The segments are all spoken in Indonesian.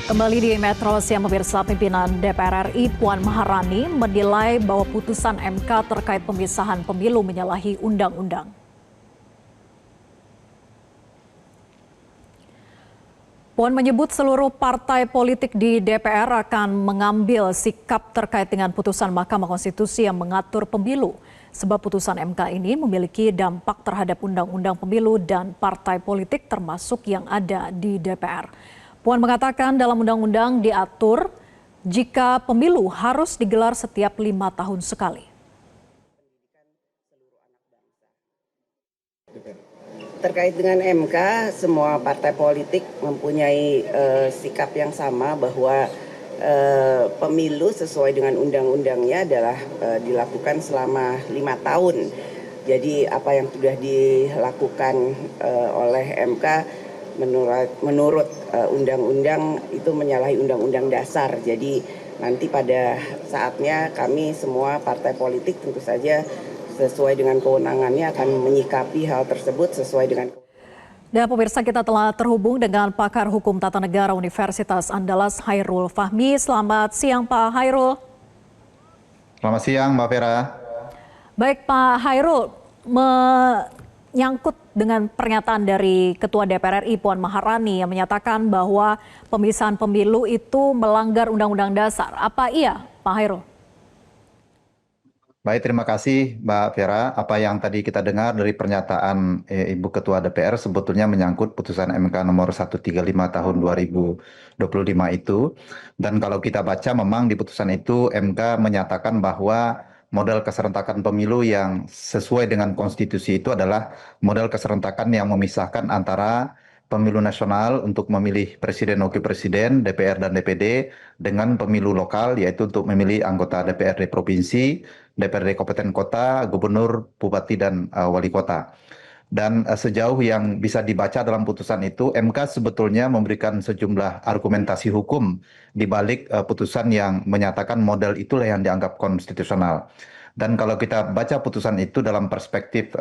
Kembali di Metro Siang pemirsa, pimpinan DPR RI Puan Maharani menilai bahwa putusan MK terkait pemisahan pemilu menyalahi undang-undang. Puan menyebut seluruh partai politik di DPR akan mengambil sikap terkait dengan putusan Mahkamah Konstitusi yang mengatur pemilu. Sebab putusan MK ini memiliki dampak terhadap undang-undang pemilu dan partai politik termasuk yang ada di DPR. Puan mengatakan dalam undang-undang diatur jika pemilu harus digelar setiap 5 tahun sekali. Terkait dengan MK, semua partai politik mempunyai sikap yang sama bahwa pemilu sesuai dengan undang-undangnya adalah dilakukan selama 5 tahun. Jadi apa yang sudah dilakukan oleh MK menurut undang-undang itu menyalahi undang-undang dasar. Jadi nanti pada saatnya kami semua partai politik tentu saja sesuai dengan kewenangannya akan menyikapi hal tersebut sesuai dengan. Dan pemirsa, kita telah terhubung dengan pakar hukum tata negara Universitas Andalas Hairul Fahmi. Selamat siang Pak Hairul. Selamat siang Mbak Vera. Baik Pak Hairul, menyangkut dengan pernyataan dari Ketua DPR RI Puan Maharani yang menyatakan bahwa pemisahan pemilu itu melanggar Undang-Undang Dasar. Apa iya Pak Hairul? Baik, terima kasih Mbak Vera. Apa yang tadi kita dengar dari pernyataan Ibu Ketua DPR sebetulnya menyangkut putusan MK nomor 135 tahun 2025 itu. Dan kalau kita baca memang di putusan itu MK menyatakan bahwa model keserentakan pemilu yang sesuai dengan konstitusi itu adalah model keserentakan yang memisahkan antara pemilu nasional untuk memilih presiden, wakil presiden, DPR dan DPD dengan pemilu lokal yaitu untuk memilih anggota DPRD provinsi, DPRD kabupaten kota, gubernur, bupati dan wali kota. Dan sejauh yang bisa dibaca dalam putusan itu, MK sebetulnya memberikan sejumlah argumentasi hukum di balik putusan yang menyatakan model itulah yang dianggap konstitusional. Dan kalau kita baca putusan itu dalam perspektif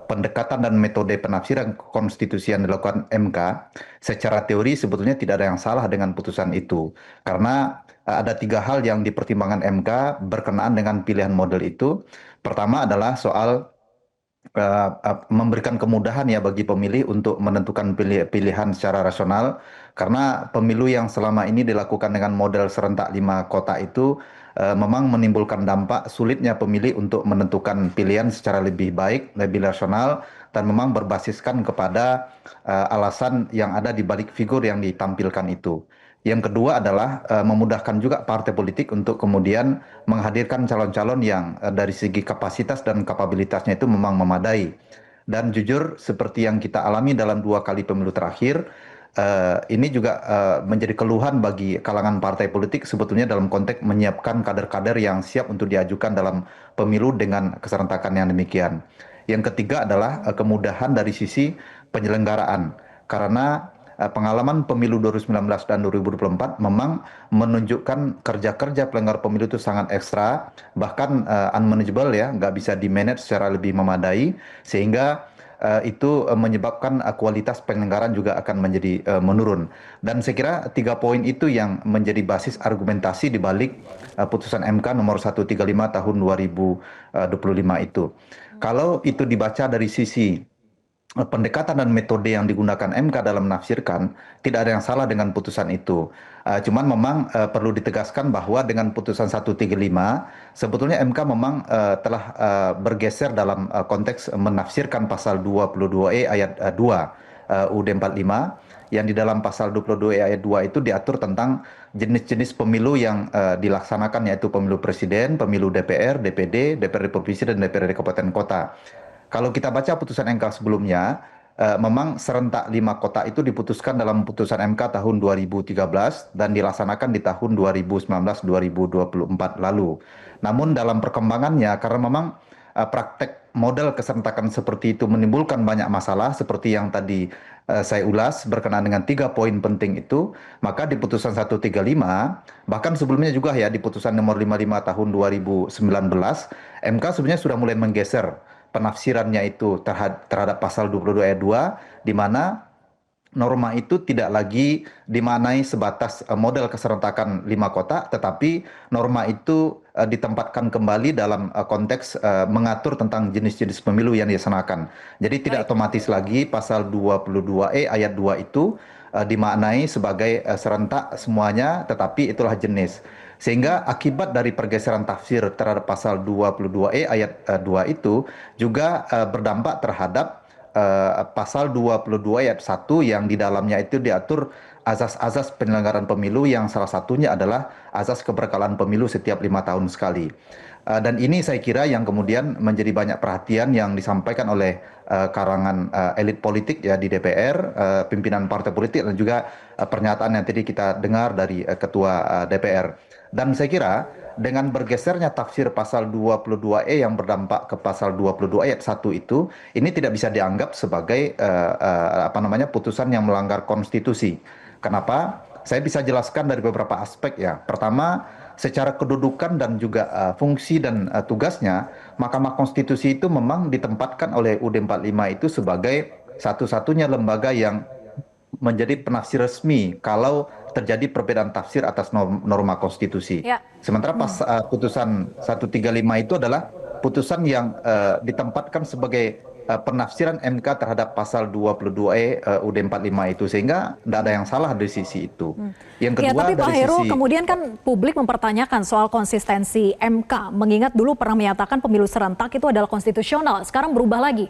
pendekatan dan metode penafsiran konstitusi yang dilakukan MK, secara teori sebetulnya tidak ada yang salah dengan putusan itu. Karena ada 3 hal yang dipertimbangkan MK berkenaan dengan pilihan model itu. Pertama adalah soal memberikan kemudahan ya bagi pemilih untuk menentukan pilihan secara rasional, karena pemilu yang selama ini dilakukan dengan model serentak 5 kota itu memang menimbulkan dampak sulitnya pemilih untuk menentukan pilihan secara lebih baik, lebih rasional, dan memang berbasiskan kepada alasan yang ada di balik figur yang ditampilkan itu. Yang kedua adalah memudahkan juga partai politik untuk kemudian menghadirkan calon-calon yang dari segi kapasitas dan kapabilitasnya itu memang memadai. Dan jujur seperti yang kita alami dalam 2 kali pemilu terakhir, ini juga menjadi keluhan bagi kalangan partai politik sebetulnya dalam konteks menyiapkan kader-kader yang siap untuk diajukan dalam pemilu dengan keserentakan yang demikian. Yang ketiga adalah kemudahan dari sisi penyelenggaraan. Karena pengalaman pemilu 2019 dan 2024 memang menunjukkan kerja-kerja pelanggar pemilu itu sangat ekstra, bahkan unmanageable ya, nggak bisa di-manage secara lebih memadai, sehingga itu menyebabkan kualitas penyelenggaraan juga akan menjadi menurun. Dan saya kira 3 poin itu yang menjadi basis argumentasi di balik putusan MK nomor 135 tahun 2025 itu. Kalau itu dibaca dari sisi pendekatan dan metode yang digunakan MK dalam menafsirkan, tidak ada yang salah dengan putusan itu. Cuman memang perlu ditegaskan bahwa dengan putusan 135, sebetulnya MK memang telah bergeser dalam konteks menafsirkan pasal 22E ayat 2 UUD 45, yang di dalam pasal 22E ayat 2 itu diatur tentang jenis-jenis pemilu yang dilaksanakan, yaitu pemilu presiden, pemilu DPR, DPD, DPRD provinsi, dan DPRD kabupaten kota. Kalau kita baca putusan MK sebelumnya, memang serentak 5 kota itu diputuskan dalam putusan MK tahun 2013 dan dilaksanakan di tahun 2019-2024 lalu. Namun dalam perkembangannya, karena memang praktek model keserentakan seperti itu menimbulkan banyak masalah seperti yang tadi saya ulas berkenaan dengan 3 poin penting itu, maka di putusan 135, bahkan sebelumnya juga ya di putusan nomor 55 tahun 2019, MK sebenarnya sudah mulai menggeser penafsirannya itu terhadap pasal 22 ayat 2, di mana norma itu tidak lagi dimaknai sebatas model keserentakan 5 kotak, tetapi norma itu ditempatkan kembali dalam konteks mengatur tentang jenis-jenis pemilu yang dilaksanakan. Jadi tidak Baik. otomatis lagi pasal 22E ayat 2 itu dimaknai sebagai serentak semuanya, tetapi itulah jenis. Sehingga akibat dari pergeseran tafsir terhadap pasal 22E ayat 2 itu juga berdampak terhadap pasal 22 ayat 1 yang di dalamnya itu diatur azas-azas penyelenggaraan pemilu yang salah satunya adalah azas keberkalan pemilu setiap 5 tahun sekali. Dan ini saya kira yang kemudian menjadi banyak perhatian yang disampaikan oleh karangan elit politik ya di DPR, pimpinan partai politik, dan juga pernyataan yang tadi kita dengar dari Ketua DPR. Dan saya kira dengan bergesernya tafsir pasal 22E yang berdampak ke pasal 22 ayat 1 itu, ini tidak bisa dianggap sebagai putusan yang melanggar konstitusi. Kenapa? Saya bisa jelaskan dari beberapa aspek ya. Pertama, secara kedudukan dan juga fungsi dan tugasnya, Mahkamah Konstitusi itu memang ditempatkan oleh UUD 45 itu sebagai satu-satunya lembaga yang menjadi penafsir resmi kalau terjadi perbedaan tafsir atas norma konstitusi. Ya. Sementara putusan 135 itu adalah putusan yang ditempatkan sebagai penafsiran MK terhadap pasal 22E UUD 45 itu, sehingga tidak ada yang salah dari sisi itu. Yang Ya, kedua tapi Pak dari Heru, sisi kemudian kan publik mempertanyakan soal konsistensi MK, mengingat dulu pernah menyatakan pemilu serentak itu adalah konstitusional, sekarang berubah lagi.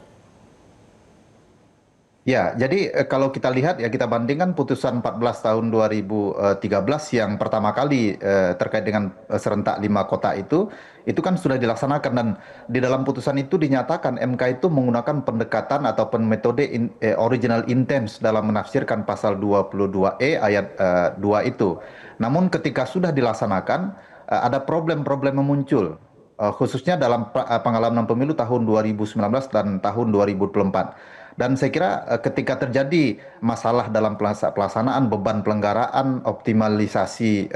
Ya, jadi kalau kita lihat ya, kita bandingkan putusan 14 tahun 2013 yang pertama kali terkait dengan serentak 5 kotak itu kan sudah dilaksanakan, dan di dalam putusan itu dinyatakan MK itu menggunakan pendekatan ataupun metode original intent dalam menafsirkan pasal 22E ayat 2 itu. Namun ketika sudah dilaksanakan, ada problem-problem yang muncul, khususnya dalam pengalaman pemilu tahun 2019 dan tahun 2024. Dan saya kira ketika terjadi masalah dalam pelaksanaan beban pelanggaran, optimalisasi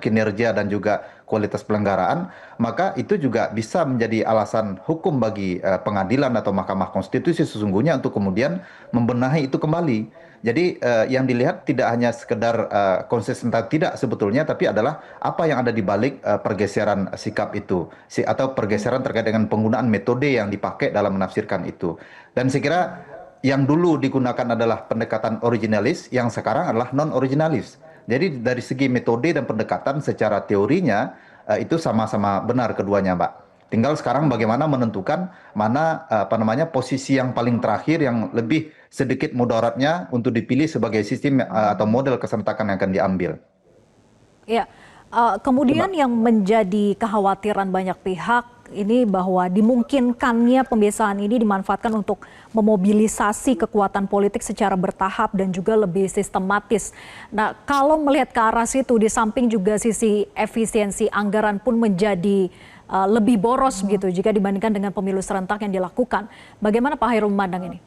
kinerja dan juga kualitas pelanggaran, maka itu juga bisa menjadi alasan hukum bagi pengadilan atau Mahkamah Konstitusi sesungguhnya untuk kemudian membenahi itu kembali. Jadi yang dilihat tidak hanya sekedar konsisten atau tidak sebetulnya, tapi adalah apa yang ada di balik pergeseran sikap itu, atau pergeseran terkait dengan penggunaan metode yang dipakai dalam menafsirkan itu. Dan saya kira yang dulu digunakan adalah pendekatan originalis, yang sekarang adalah non-originalis. Jadi dari segi metode dan pendekatan secara teorinya itu sama-sama benar keduanya, Mbak. Tinggal sekarang bagaimana menentukan mana posisi yang paling terakhir yang lebih sedikit mudaratnya untuk dipilih sebagai sistem atau model keserentakan yang akan diambil. Ya, kemudian yang menjadi kekhawatiran banyak pihak ini bahwa dimungkinkannya pembiasaan ini dimanfaatkan untuk memobilisasi kekuatan politik secara bertahap dan juga lebih sistematis. Nah, kalau melihat ke arah situ, di samping juga sisi efisiensi anggaran pun menjadi lebih boros begitu jika dibandingkan dengan pemilu serentak yang dilakukan. Bagaimana Pak Hairul memandang ini?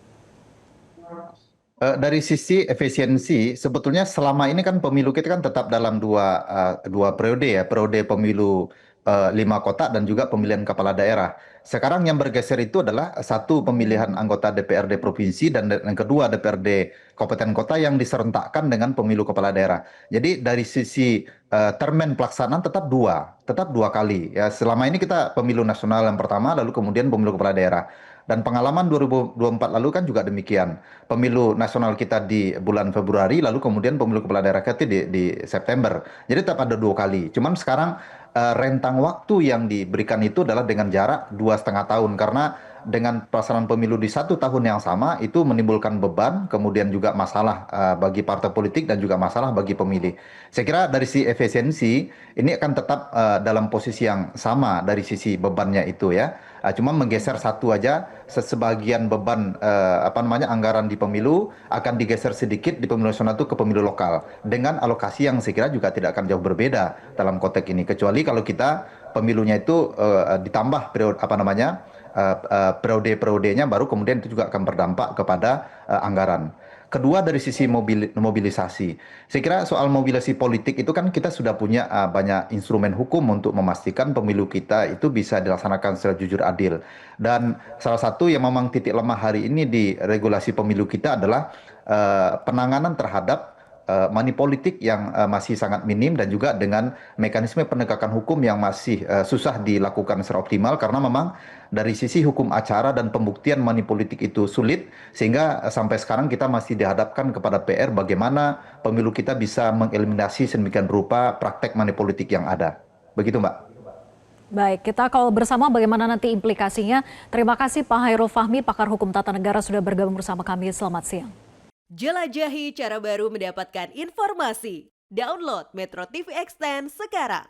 Dari sisi efisiensi, sebetulnya selama ini kan pemilu kita kan tetap dalam dua periode ya, periode pemilu 5 kotak dan juga pemilihan kepala daerah. Sekarang yang bergeser itu adalah satu, pemilihan anggota DPRD provinsi, dan yang kedua DPRD kabupaten kota yang diserentakkan dengan pemilu kepala daerah. Jadi dari sisi termen pelaksanaan tetap dua kali. Ya, selama ini kita pemilu nasional yang pertama, lalu kemudian pemilu kepala daerah. Dan pengalaman 2024 lalu kan juga demikian. Pemilu nasional kita di bulan Februari, lalu kemudian pemilu kepala daerah kita di September. Jadi tetap ada 2 kali. Cuman sekarang rentang waktu yang diberikan itu adalah dengan jarak 2,5 tahun. Karena dengan pelaksanaan pemilu di 1 tahun yang sama, itu menimbulkan beban, kemudian juga masalah bagi partai politik dan juga masalah bagi pemilih. Saya kira dari sisi efisiensi, ini akan tetap dalam posisi yang sama dari sisi bebannya itu ya. Cuma menggeser satu aja, sebagian beban anggaran di pemilu akan digeser sedikit di pemilu nasional itu ke pemilu lokal, dengan alokasi yang saya kira juga tidak akan jauh berbeda dalam konteks ini, kecuali kalau kita pemilunya itu ditambah periode-periodenya, baru kemudian itu juga akan berdampak kepada anggaran. Kedua, dari sisi mobilisasi. Saya kira soal mobilisasi politik itu kan kita sudah punya banyak instrumen hukum untuk memastikan pemilu kita itu bisa dilaksanakan secara jujur adil. Dan salah satu yang memang titik lemah hari ini di regulasi pemilu kita adalah penanganan terhadap money politik yang masih sangat minim dan juga dengan mekanisme penegakan hukum yang masih susah dilakukan secara optimal karena memang dari sisi hukum acara dan pembuktian money politik itu sulit sehingga sampai sekarang kita masih dihadapkan kepada PR bagaimana pemilu kita bisa mengeliminasi sedemikian rupa praktek money politik yang ada. Begitu, Mbak. Baik, kita kawal bersama bagaimana nanti implikasinya. Terima kasih Pak Hairul Fahmi, pakar hukum tata negara sudah bergabung bersama kami. Selamat siang. Jelajahi cara baru mendapatkan informasi. Download Metro TV Extend sekarang.